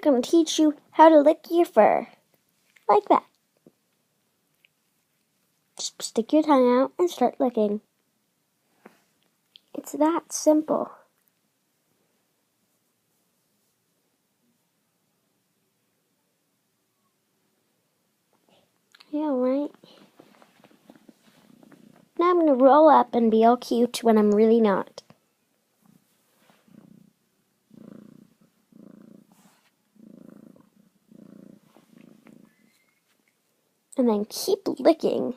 going to teach you how to lick your fur. Like that. Just stick your tongue out and start licking. It's that simple. Yeah, right? Now I'm going to roll up and be all cute when I'm really not. And then keep licking